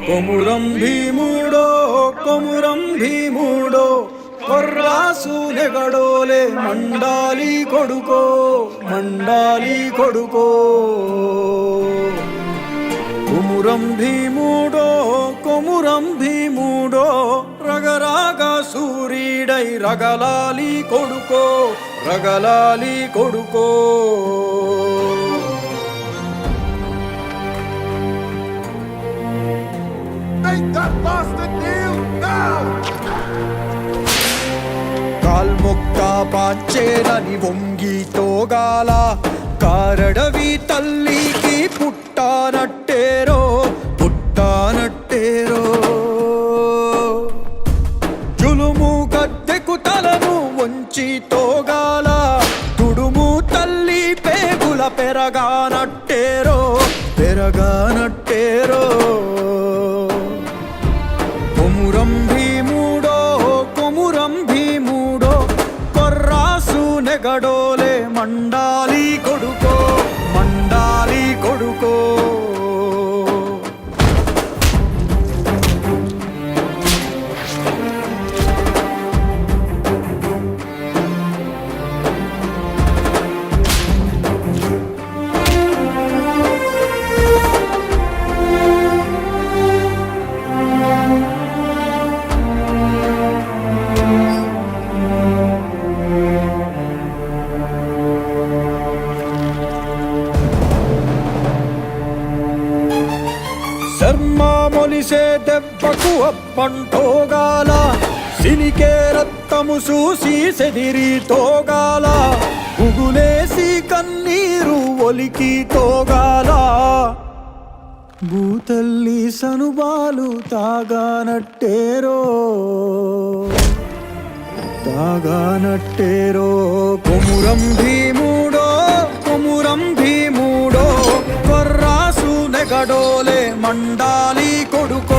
కొమురం భీముడో కొమురం భీముడో కొర్రాసు నెగడోలే మండాలి కొడుకో మండాలి కొడుకో కొమురం భీముడో కొమురం భీముడో రగరాగ సూరీడై రగలాలి కొడుకో రగలాలి కొడుకో కాల్మొక్క పాచేరని వంగితోగాల కారడవి తల్లికి పుట్టానట్టేరో పుట్టానట్టేరో జులుము గద్దెకు తలను వంచి తోగాల తుడుము తల్లి పేగుల పెరగానట్టేరో పెరగానట్టేరో కొమురం భీముడో కొమురం భీముడో కొర్రాసు నెగడోలే మండాలి కొడుకో మండాలి కొడుకో శర్మా మొలిసే దెబ్బకు అప్పంటోగాల సిలికే రక్తము చూసి సెదిరి తోగాల ఉగులేసి కన్నీరు ఒలికి తోగాల భూతల్లి సనుబాలు తాగానట్టేరో తాగానట్టేరో కొమురం భీముడో కొమురం భీముడో కొర్రాసు నెగడోలే మండాలి కొడుకో